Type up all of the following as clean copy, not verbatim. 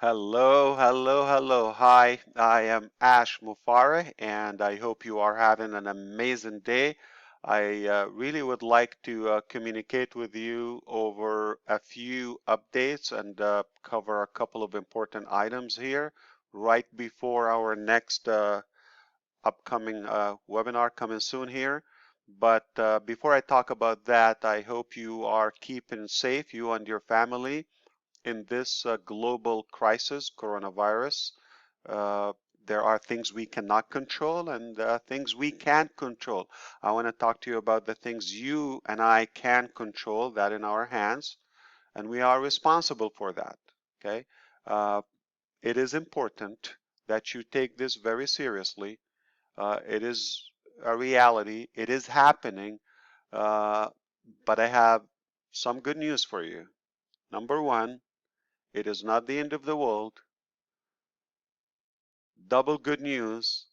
Hello, hello, hello. Hi, I am Ash Mufarash, and I hope you are having an amazing day. I really would like to communicate with you over a few updates and cover a couple of important items here right before our next upcoming webinar coming soon here. But before I talk about that, I hope you are keeping safe, you and your family in this global crisis, coronavirus. Uh, there are things we cannot control and things we can control. I want to talk to you about the things you and I can control that in our hands, and we are responsible for that. Okay. Uh, it is important that you take this very seriously. It is a reality. It is happening. Uh, but I have some good news for you. Number one, it is not the end of the world. Double good news.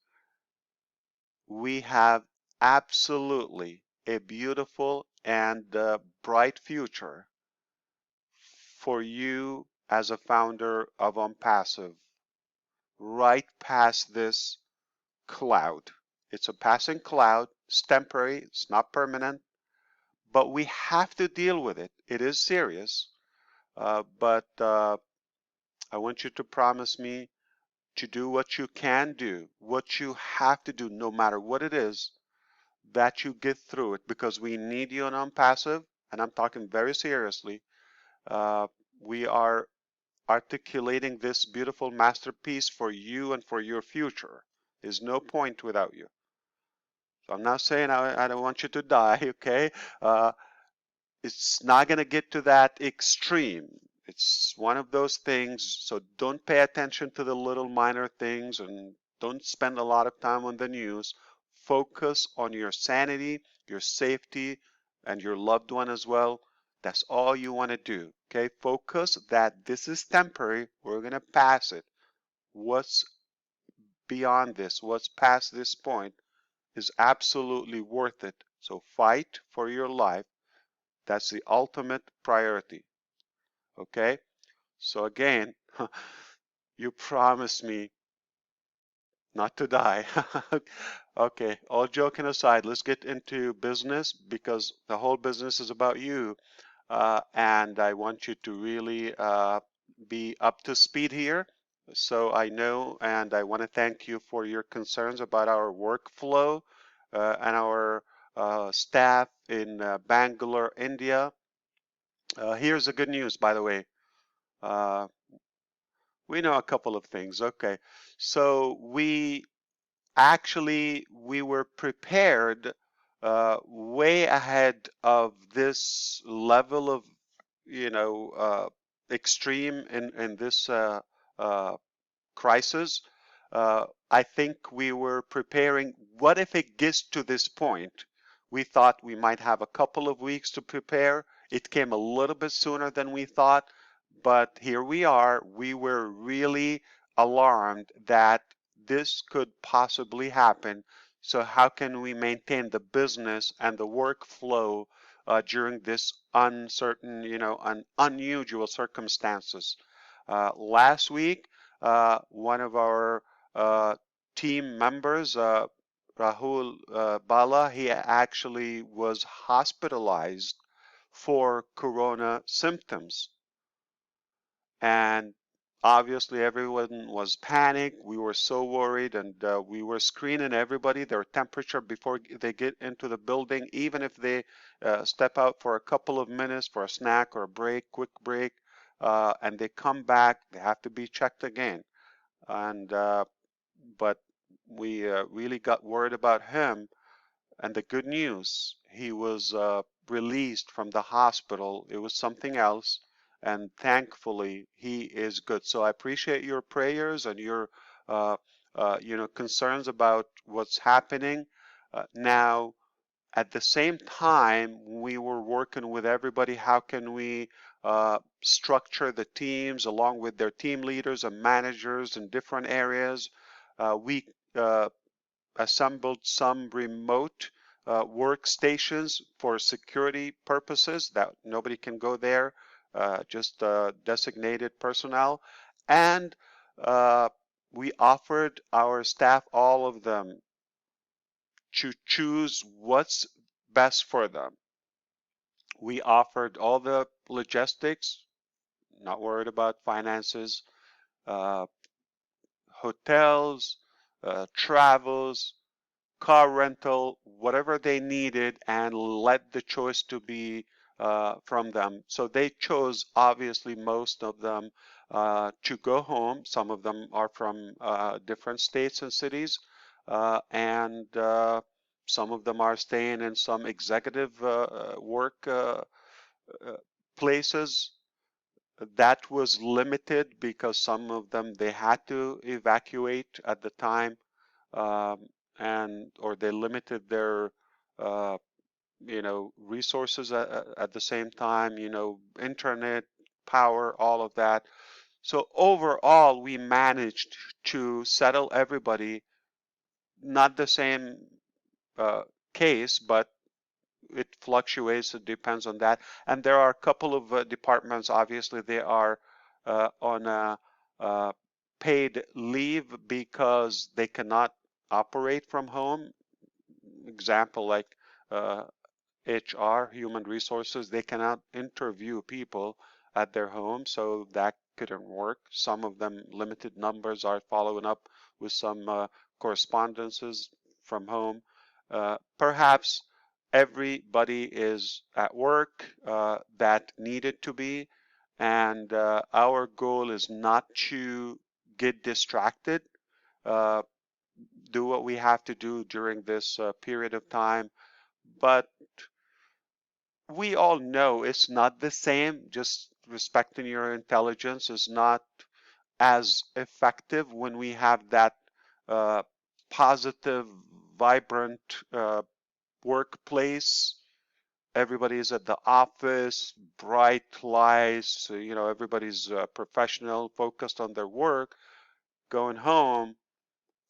We have absolutely a beautiful and bright future for you as a founder of ONPASSIVE right past this cloud. It's a passing cloud. It's temporary. It's not permanent. But we have to deal with it. It is serious. But I want you to promise me to do what you can do, what you have to do, no matter what it is, that you get through it, because we need you on passive, and I'm talking very seriously. We are articulating this beautiful masterpiece for you and for your future. There's no point without you. So I'm not saying I don't want you to die, okay? Uh, it's not going to get to that extreme. It's one of those things, so don't pay attention to the little minor things and don't spend a lot of time on the news. Focus on your sanity, your safety, and your loved one as well. That's all you want to do, okay? Focus that this is temporary. We're going to pass it. What's beyond this, what's past this point, is absolutely worth it. So fight for your life. That's the ultimate priority. Okay? So again, you promised me not to die. Okay, all joking aside, let's get into business because the whole business is about you. And I want you to really be up to speed here. So I know, and I want to thank you for your concerns about our workflow and our staff in Bangalore, India. Here's the good news, by the way. Uh, we know a couple of things. Okay. So we were prepared way ahead of this level of, you know, extreme in this uh, crisis. I think we were preparing. What if it gets to this point? We thought we might have a couple of weeks to prepare. It came a little bit sooner than we thought, but here we are. We were really alarmed that this could possibly happen. So how can we maintain the business and the workflow during this uncertain, unusual circumstances? Last week, one of our uh, team members, Rahul Bala, he actually was hospitalized for corona symptoms. And obviously, everyone was panicked. We were so worried, and we were screening everybody, their temperature before they get into the building, even if they step out for a couple of minutes for a snack or a break, quick break, and they come back, they have to be checked again. And but we really got worried about him. And the good news, he was released from the hospital. It was something else, and thankfully he is good. So I appreciate your prayers and your concerns about what's happening. Now, at the same time, we were working with everybody. How can we structure the teams along with their team leaders and managers in different areas? We assembled some remote workstations for security purposes that nobody can go there, just designated personnel. And we offered our staff, all of them, to choose what's best for them. We offered all the logistics, not worried about finances, uh, hotels, travels, car rental, whatever they needed, and let the choice to be from them. So they chose, obviously, most of them to go home. Some of them are from different states and cities, and some of them are staying in some executive work uh, places. That was limited because some of them they had to evacuate at the time, um, and or they limited their uh, resources at the same time, internet, power, all of that. So overall, we managed to settle everybody. Not the same uh, case, but it fluctuates. It depends on that. And there are a couple of departments. Obviously, they are on a paid leave because they cannot operate from home. Example like uh, HR, human resources, they cannot interview people at their home, so that couldn't work. Some of them, limited numbers, are following up with some correspondences from home. Perhaps everybody is at work that needed to be, and our goal is not to get distracted. Uh, do what we have to do during this period of time, but we all know it's not the same. Just respecting your intelligence is not as effective when we have that uh, positive, vibrant workplace. Everybody is at the office, bright lights, everybody's professional, focused on their work. Going home,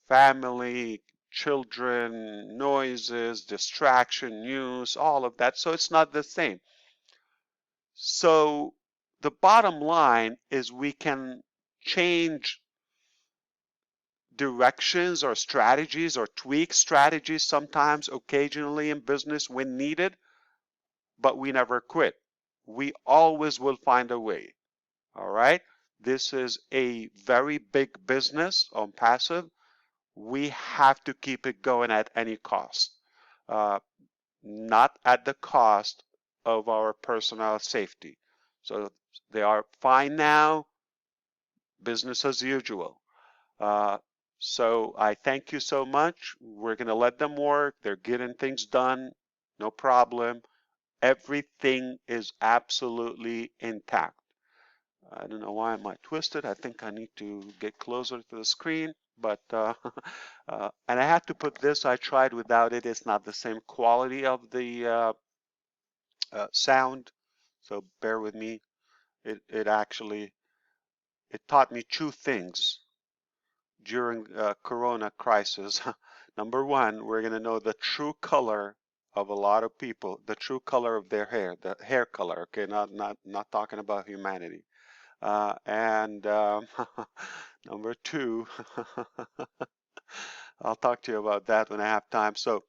family, children, noises, distraction, news, all of that. So it's not the same. So the bottom line is we can change directions or strategies or tweak strategies sometimes, occasionally in business when needed, but we never quit. We always will find a way. All right. This is a very big business on passive. We have to keep it going at any cost, uh, not at the cost of our personal safety. So they are fine now, business as usual. Uh, so I thank you so much. We're going to let them work. They're getting things done. No problem. Everything is absolutely intact. I don't know why am I twisted. I think I need to get closer to the screen, but and I had to put this. I tried without it. It's not the same quality of the sound, so bear with me. It actually it taught me two things during Corona crisis. Number one, we're going to know the true color of a lot of people, the true color of their hair, the hair color. Okay, not talking about humanity. And number two, I'll talk to you about that when I have time. So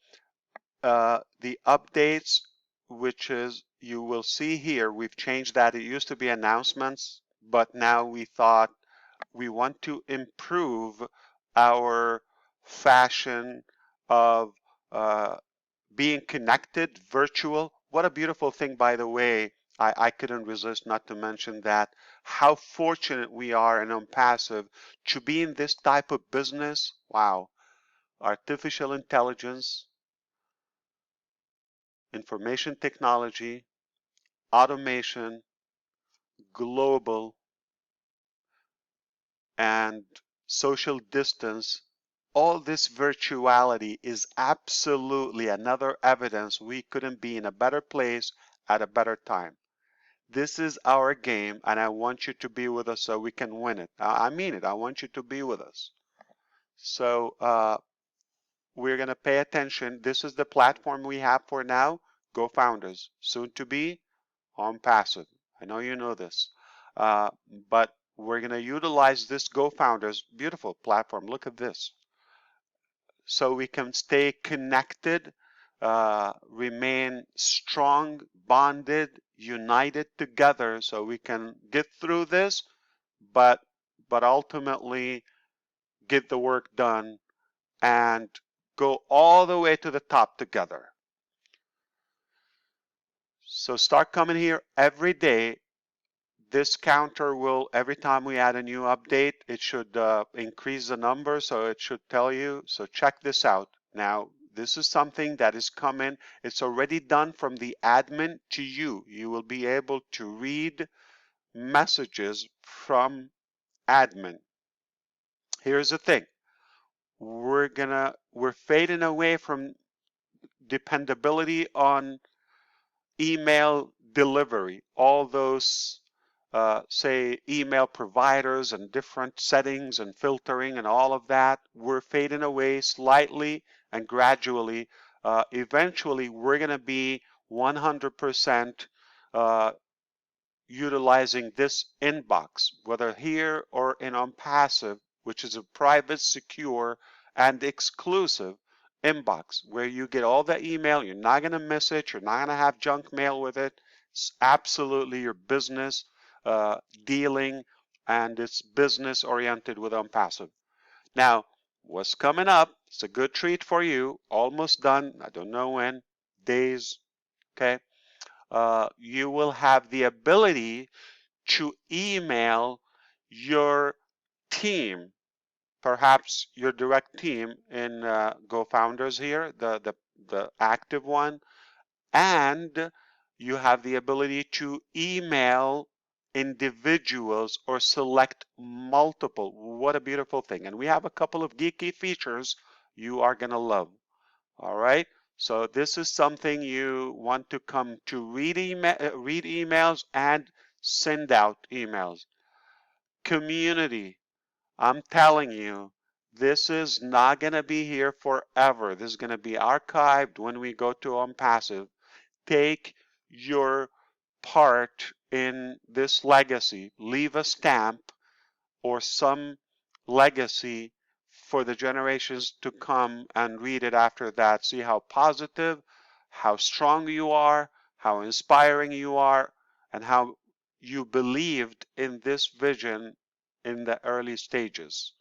the updates, which is you will see here, we've changed that. It used to be announcements, but now we thought we want to improve our fashion of uh, being connected, virtual. What a beautiful thing, by the way. I couldn't resist not to mention that. How fortunate we are in ONPASSIVE to be in this type of business. Wow. Artificial intelligence, information technology, automation, global, and social distance. All this virtuality is absolutely another evidence we couldn't be in a better place at a better time. This is our game, and I want you to be with us so we can win it. I mean it. I want you to be with us. So we're going to pay attention. This is the platform we have for now. GoFounders, soon to be ONPASSIVE. I know you know this, uh, but we're going to utilize this GoFounders, beautiful platform. Look at this. So we can stay connected, remain strong, bonded, united together, so we can get through this, but ultimately get the work done and go all the way to the top together. So start coming here every day. This counter will, every time we add a new update, it should increase the number, so it should tell you. So check this out. Now, this is something that is coming. It's already done from the admin to you. You will be able to read messages from admin. Here's the thing. We're fading away from dependability on email delivery. All those say email providers and different settings and filtering and all of that, we're fading away slightly and gradually. Eventually, we're going to be 100% utilizing this inbox, whether here or in ONPASSIVE, which is a private, secure, and exclusive inbox where you get all the email. You're not going to miss it. You're not going to have junk mail with it. It's absolutely your business dealing, and it's business oriented with ONPASSIVE. Now, what's coming up? It's a good treat for you. Almost done. I don't know when. Days. Okay. You will have the ability to email your team, perhaps your direct team in GoFounders here, the active one, and you have the ability to email individuals or select multiple. What a beautiful thing. And we have a couple of geeky features you are going to love. All right. So this is something you want to come to read emails and send out emails. Community. I'm telling you, this is not going to be here forever. This is going to be archived when we go to ONPASSIVE. Take your part in this legacy. Leave a stamp or some legacy for the generations to come and read it after that. See how positive, how strong you are, how inspiring you are, and how you believed in this vision in the early stages.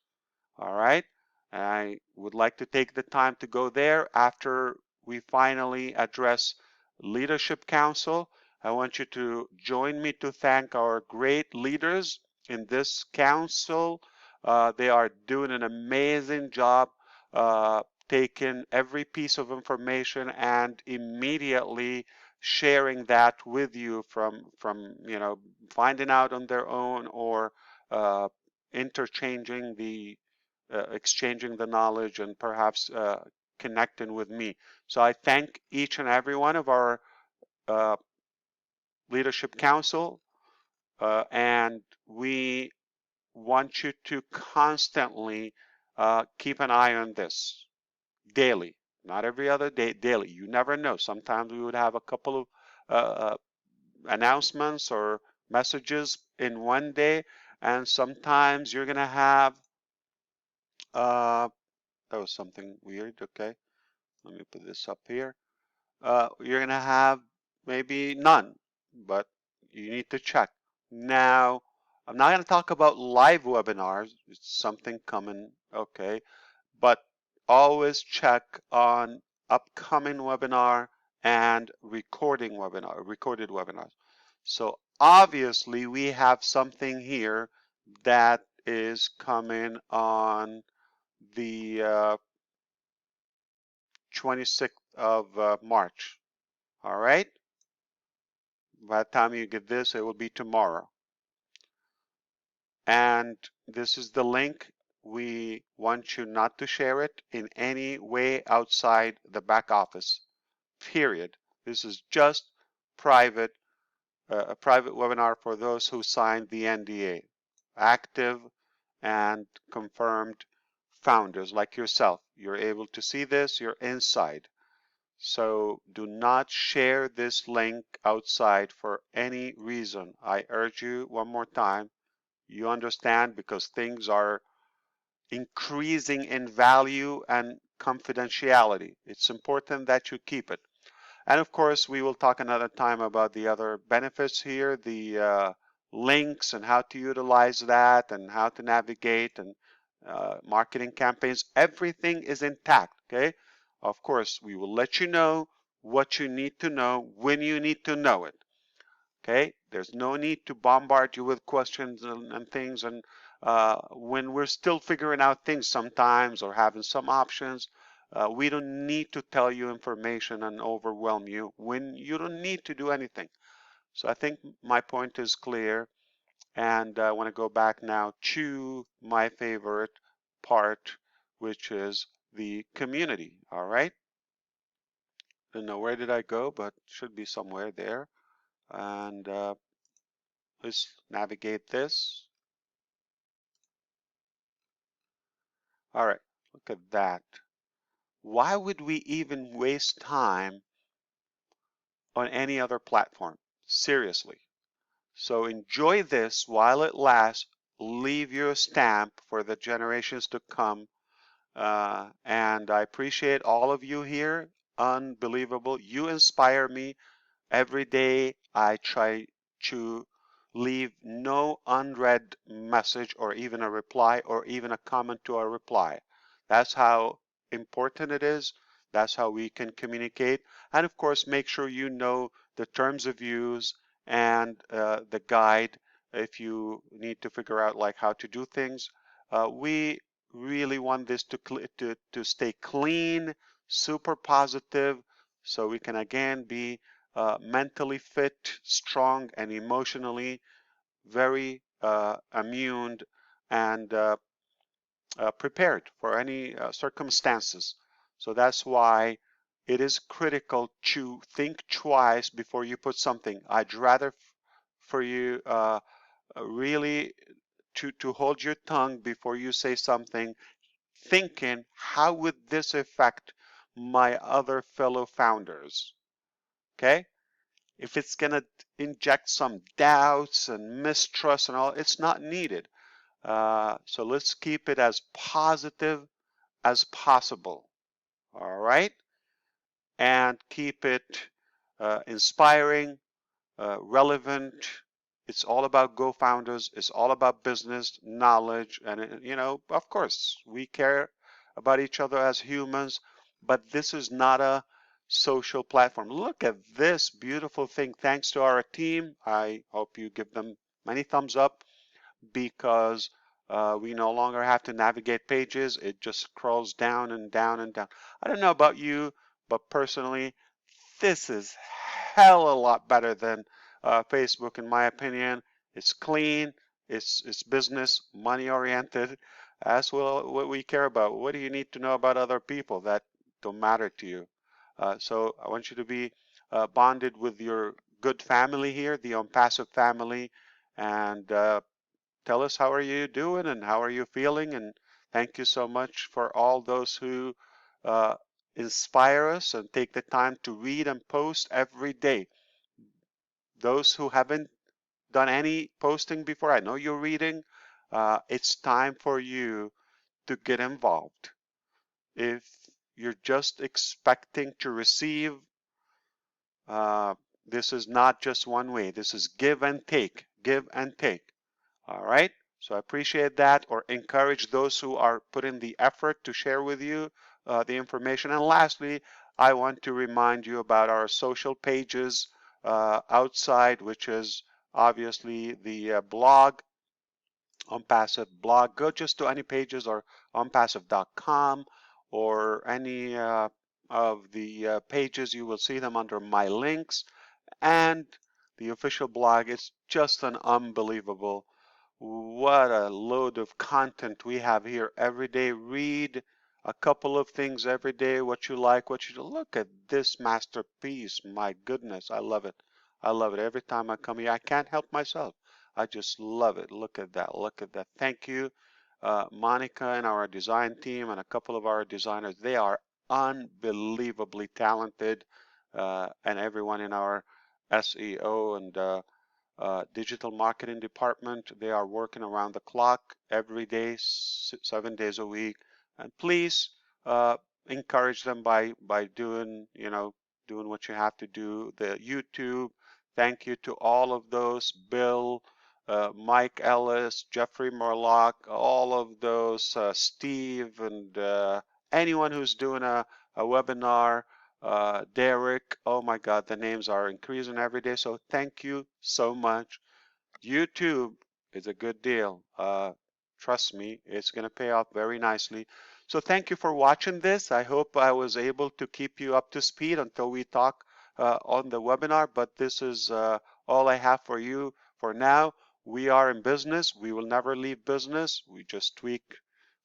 All right. I would like to take the time to go there after we finally address Leadership Council. I want you to join me to thank our great leaders in this council. They are doing an amazing job taking every piece of information and immediately sharing that with you from finding out on their own or interchanging the exchanging the knowledge and perhaps connecting with me. So I thank each and every one of our Leadership Council, and we want you to constantly keep an eye on this daily, not every other day, daily. You never know. Sometimes we would have a couple of announcements or messages in one day, and sometimes you're going to have that was something weird. Okay, let me put this up here. You're going to have maybe none, but you need to check. Now, I'm not going to talk about live webinars. It's something coming, okay, but always check on upcoming webinar and recorded webinars. So obviously we have something here that is coming on the 26th of March. All right. By the time you get this, it will be tomorrow. And this is the link. We want you not to share it in any way outside the back office, period. This is just private, a private webinar for those who signed the NDA, active and confirmed founders like yourself. You're able to see this, you're inside. So do not share this link outside for any reason. I urge you one more time, You understand, because things are increasing in value and confidentiality. It's important that you keep it. And of course, we will talk another time about the other benefits here, the links and how to utilize that and how to navigate and marketing campaigns. Everything is intact, okay? Of course, we will let you know what you need to know when you need to know it. Okay, there's no need to bombard you with questions and things, and when we're still figuring out things sometimes or having some options, we don't need to tell you information and overwhelm you when you don't need to do anything. So I think my point is clear, and I want to go back now to my favorite part, which is the community. All right, I don't know where did I go, but should be somewhere there. And let's navigate this. All right, look at that. Why would we even waste time on any other platform? Seriously. So enjoy this while it lasts. Leave your stamp for the generations to come. And I appreciate all of you here. Unbelievable. You inspire me. Every day I try to leave no unread message or even a reply or even a comment to a reply. That's how important it is. That's how we can communicate. And of course, make sure you know the terms of use and the guide if you need to figure out like how to do things. We really want this to stay clean, super positive, so we can again be mentally fit, strong, and emotionally very immune and prepared for any circumstances. So that's why it is critical to think twice before you put something. I'd rather for you really to hold your tongue before you say something, thinking, how would this affect my other fellow founders? Okay? If it's going to inject some doubts and mistrust and all, it's not needed. So let's keep it as positive as possible. All right? And keep it inspiring, relevant. It's all about GoFounders. It's all about business knowledge. And, you know, of course, we care about each other as humans, but this is not a social platform. Look at this beautiful thing. Thanks to our team. I hope you give them many thumbs up, because we no longer have to navigate pages. It just scrolls down and down and down. I don't know about you, but personally, this is hell a lot better than Facebook, in my opinion. It's clean, it's business, money oriented. That's what we care about. What do you need to know about other people that don't matter to you? So I want you to be bonded with your good family here, the ONPASSIVE family, and tell us how are you doing and how are you feeling. And thank you so much for all those who uh, inspire us and take the time to read and post every day. Those who haven't done any posting before, I know you're reading. It's time for you to get involved. If you're just expecting to receive, uh, this is not just one way. This is give and take, give and take. All right. So I appreciate that, or encourage those who are putting the effort to share with you the information. And lastly, I want to remind you about our social pages outside, which is obviously the blog, OnPassive blog. Go just to any pages or onpassive.com or any of the pages. You will see them under my links, and the official blog. Is just an unbelievable, what a load of content we have here every day. Read a couple of things every day, what you like, what you do. Look at this masterpiece. My goodness, I love it. I love it. Every time I come here, I can't help myself. I just love it. Look at that. Look at that. Thank you, Monica and our design team and a couple of our designers. They are unbelievably talented, and everyone in our SEO and digital marketing department. They are working around the clock every day, 7 days a week. And please encourage them by doing, doing what you have to do. The YouTube. Thank you to all of those, Bill, Mike Ellis, Jeffrey Morlock, all of those, Steve, and anyone who's doing a webinar. Derek, oh my God, the names are increasing every day. So thank you so much. YouTube is a good deal. Trust me, it's going to pay off very nicely. So thank you for watching this. I hope I was able to keep you up to speed until we talk on the webinar, but this is all I have for you for now. We are in business. We will never leave business. We just tweak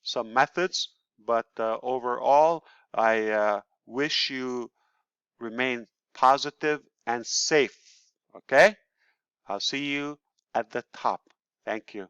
some methods, but overall, I wish you remain positive and safe. Okay? I'll see you at the top. Thank you.